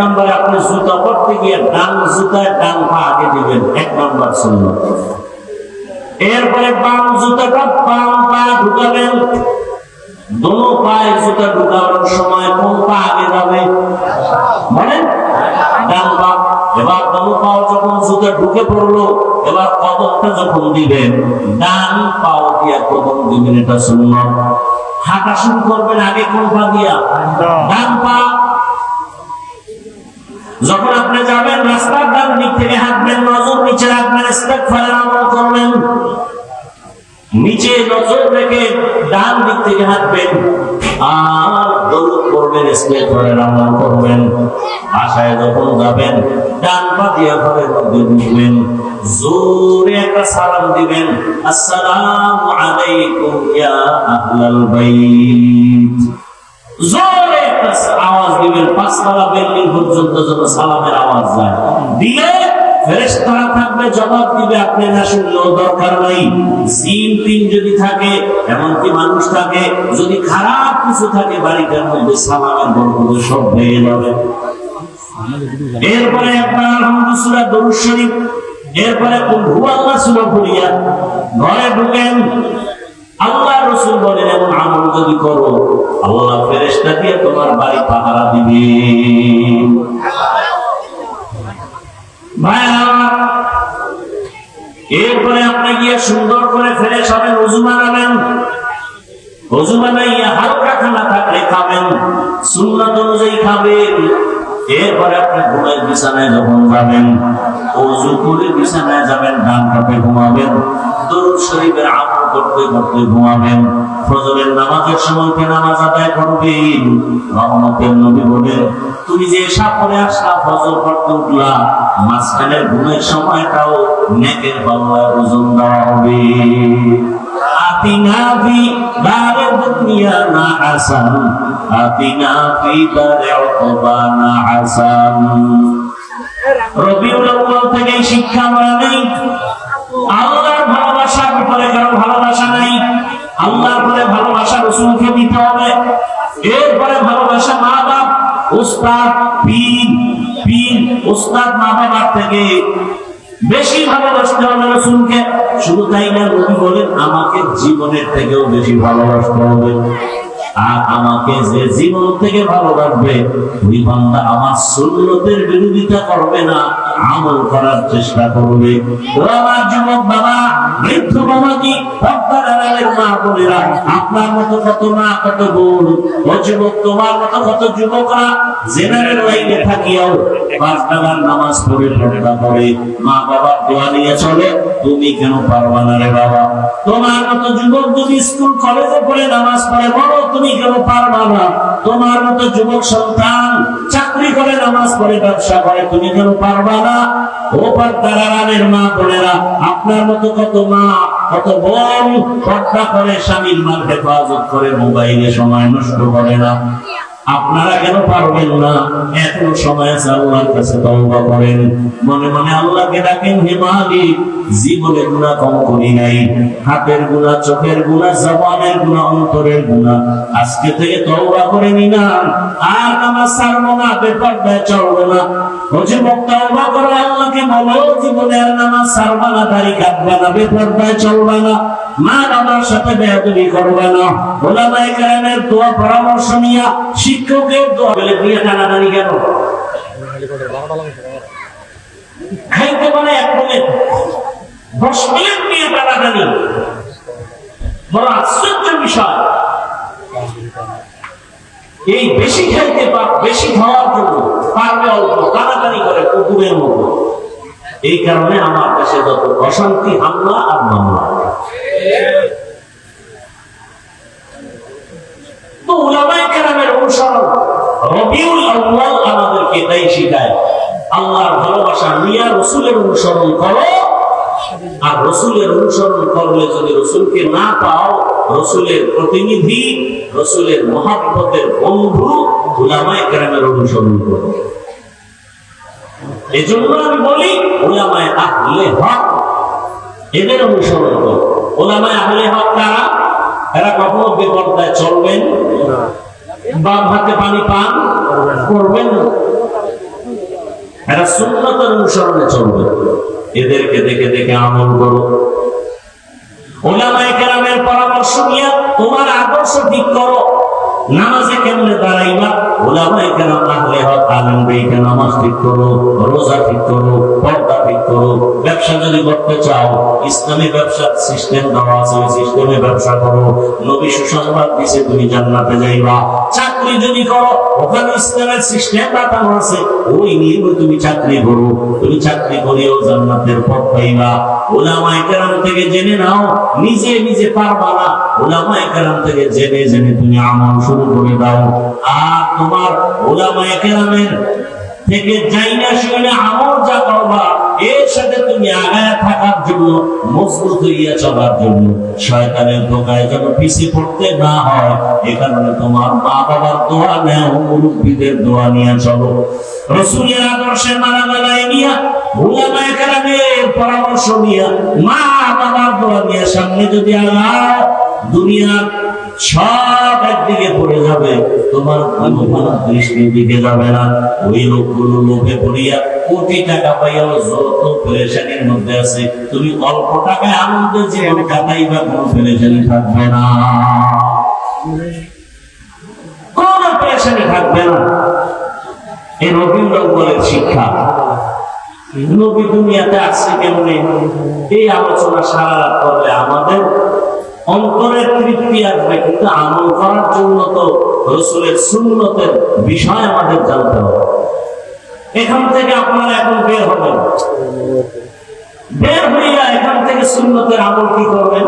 নম্বরে আপনি জুতা পরতে গিয়ে ডান জুতায় ডান পা আগে দিবেন, 1 নম্বর সুন্নাত। এরপরে বাম জুতাটা বাম পা ঢুকাবেন। দোনো পায়ে জুতা ঢুকানোর সময় কোন পা আগে যাবে বলেন? ডান পা। এবার দোনো পা যখন জুতা ঢুকে পড়লো, এবার কদমটা যখন দিবেন ডান পাও দিয়া কদম দিবেন, এটা সুন্নাত। হাঁটা শুরু করবেন আগে কোন পা দিয়া? ডান পা। যখন আপনি যাবেন রাস্তার ডান দিক থেকে হাঁটবেন, নজর নিচে রাখবেন, ইস্তেগফারের আমল করবেন। নিচে নজর রেখে ডান দিক থেকে হাঁটবেন আর দরুদ পড়বেন, ইস্তেগফারের আমল করবেন। বাসায় যখন যাবেন ডান পা দিয়ে ঘরের মধ্যে ঢুকবেন, জোরে একটা সালাম দিবেন, আসসালামু আলাইকুম ইয়া আহলাল বাইত। জোরে একটা আওয়াজ দিবেন, 5 তলা বিল্ডিং পর্যন্ত যেন সালামের আওয়াজ যায়। দিলে ফেরেশতারা থাকবে, জবাব দিবে, আপনি না শুনলেও দরকার নাই। জিন তিন যদি থাকে, এমনকি মানুষ থাকে, যদি খারাপ কিছু থাকে বাড়িটার মধ্যে, সালামের বরকতে সব ভেঙে যাবে। এরপরে একবার আলহামদুলিল্লাহ সূরা দরুদ শরীফ, এরপরে কুল হুয়াল্লাহু সূরা পড়িয়া ঘরে ঢুকেন। আল্লাহ রাসূল বলেন, এমন আমল যদি করো আল্লাহ ফেরেশতা দিয়ে তোমার বাড়ি পাহারা দিবে। এরপরে আপনি গিয়ে সুন্দর করে ফ্রেশ হবেন, ওযু বানাবেন। ওযু বানাইয়া হালকা খানা থাকলে খাবেন, সুন্নাত অনুযায়ী খাবেন। এরপরে আপনি ঘুমের বিছানায় যখন যাবেন, ওযু করে বিছানায় যাবেন, ডান কাতে ঘুমাবেন, দরুদ শরীফের আমল করতে করতে ঘুমাবেন। ফজরের নামাজের সময় নামাজ আদায় করবেন। রহমতের নবী বলেন, তুমি যে এশা পড়ে আসলা, ফজর পড়তে উঠলা, মাঝখানের ঘুমের সময়টাও নেকের পাল্লায় ওজন দেওয়া হবে। আতিনা ফি দারে দুনিয়া না হাসান, আতিনা ফি দারে উকবা না হাসান। রবিউল আউয়াল থেকে শিক্ষা আমরা নেই, আল্লাহর ভালোবাসার উপরে কারো ভালোবাসা নাই। আল্লাহর পরে ভালোবাসা রাসূলকে দিতে হবে। এরপরে ভালোবাসা মা বাপ, উস্তাদ, পীর উস্তাদ, মা বাবার থেকে বেশি ভালোবাসতে হবে রাসূলকে। শুধু তাই না, নবী বলেন আমাকে জীবনের থেকেও বেশি ভালোবাসতে হবে। আর আমাকে যে জীবন থেকে ভালোবাসবে, ওই বান্দা আমার সুন্নতের বিরোধিতা করবে না, আমল করার চেষ্টা করবে। ও আমার যুবক বাবা, বৃদ্ধ বাবাজি, পর্দার আড়ালের মা বোনেরা, আপনার মতো কত মা, কত বোন, ও যুবক, তোমার মতো কত যুবকরা জেনারেল লাইনে থাকিয়াও 5 টাকার নামাজ পড়ে পর্দা করে মা বাবার দোয়া নিয়ে চলে। তুমি কেন পারবা না রে বাবা? তোমার মতো যুবক যদি স্কুল কলেজে পড়ে নামাজ পড়ে, বলো তুমি কেন পারবা না? তোমার মতো যুবক সন্তান চাকরি করে, নামাজ পড়ে, ব্যবসা করে, তুমি কেন পারবা না? ও পর্দার আড়ালের মা বোনেরা, আপনার মতো কত মা, কত বোন পর্দা করে, স্বামীর মাল হেফাজত করে, মোবাইলে সময় নষ্ট করে না। আপনারা কেন পারবেন না? এখনো সময় আছে, আল্লাহর কাছে তওবা করেন, মনে মনে আল্লাহকে ডাকেন, হে মালিক, জীবনে গুনাহ কম করি নাই, হাতের গুনাহ, চোখের গুনাহ, জবানের গুনাহ, অন্তরের গুনাহ, আজকে থেকে তওবা করে নিলাম, আর নামাজ ছাড়বো না, বেপরদায় চলবো না। ও যুবক, তওবা করো, আল্লাহকে বলো, জীবনে আর নামাজ ছাড়বা না, দাড়ি কাটবা না, বেপরদায় চলবা না, মা বাবার সাথে বেয়াদবি করবে না। ওলামায়ে কেরামের দোয়া পরামর্শ নিয়া, শিক্ষকের দোয়া বলে দিয়ে টানাটানি কেন? খাইতে পারে 1 মিনিট, 10 মিনিট নিয়ে টানাটানি, বড় আশ্চর্য বিষয়। এই বেশি খাইতে বেশি খাওয়ার জন্য পারবে অল্প, টানাটানি করে কুকুরের মতো। এই কারণে আমার কাছে যত অশান্তি, হামলা আর মামলা। তো উলামায়ে কেরামের অনুসরণ, রবিউল আউয়াল আমাদেরকে তাই শিখায়, আল্লাহর ভালোবাসা নিয়ে রাসূলের অনুসরণ করো। আর রাসূলের অনুসরণ করলে যদি রাসূলকে না পাও, রাসূলের প্রতিনিধি, রাসূলের মহব্বতের বন্ধু উলামায়ে কেরামের অনুসরণ করো। এজন্য আমি বলি, উলামায়ে আহলে হক, এদের অনুসরণ করো। উলামায়ে আহলে হক কারা? এরা কখনো বেপরদায় চলবেন, বাম হাতে পানি পান করবেন না। এরা সুন্নতের অনুসরণে চলবে, এদেরকে দেখে দেখে আমল করো। উলামায়ে কেরামের পরামর্শ নিয়ে তোমার আদর্শ ঠিক করো। নামাজে কেমনে দাঁড়াইবা, উলামায়ে কেরাম আহলে হক আলেম দেখে নামাজ ঠিক করো, রোজা ঠিক করো, পর্দা ঠিক করো। ব্যবসা যদি করতে চাও, ইসলামী ব্যবসার সিস্টেম দেওয়া আছে, ওই সিস্টেমে ব্যবসা করো। নবী সুসংবাদ দিছে তুমি জান্নাতে যাইবা। চাকরি যদি করো, ওখানে ইসলামের সিস্টেম বাতানো আছে, ওই নিয়ে তুমি চাকরি করো। তুমি চাকরি করিও জান্নাতের পথ পাইবা। উলামায়ে কেরাম থেকে জেনে নাও, নিজে নিজে পারবা না, উলামায়ে কেরাম থেকে জেনে জেনে তুমি আমল শুরু করে দাও। আর তোমার উলামায়ে কেরামের থেকে যাইনা শুনে আমল যা করবা, এর সাথে তুমি আগায় থাকার জন্য, মজবুত হইয়া চলার জন্য, শয়তানের ধোঁকায় যেন পিছিয়ে পড়তে না হয়, এ কারণে তোমার মা বাবার দোয়া নেও, মুরব্বীদের দোয়া নিয়ে চলো। রাসূলের আদর্শের মালামালায় নিয়া, উলামায়ে কেরামের পরামর্শ নিয়া, মা বাবার দোয়া নিয়ে সামনে যদি আগাও, দুনিয়ার সব একদিকে পড়ে যাবে, তোমার কোনো দৃষ্টির দিকে যাবে না। ওই লোকগুলো লোভে পড়িয়া কোটি টাকা পাইয়াও যত পেরেশানির মধ্যে আছে, তুমি অল্প টাকায় আনন্দের জীবন কাটাইবা, কোনো পেরেশানি থাকবে না, কোনো পেরেশানি থাকবে না। এই রবীন্দ্রনাথের শিক্ষা। নবী দুনিয়াতে আসছে কেমনে, এই আলোচনা সারা রাত করলে আমাদের অন্তরের তৃপ্তি আসবে, কিন্তু আমল করার জন্য তো রাসূলের সুন্নতের বিষয় আমাদের জানতে হবে। এখান থেকে আপনারা এখন বের হবেন, বের হইয়া এখান থেকে সুন্নতের আমল কি করবেন,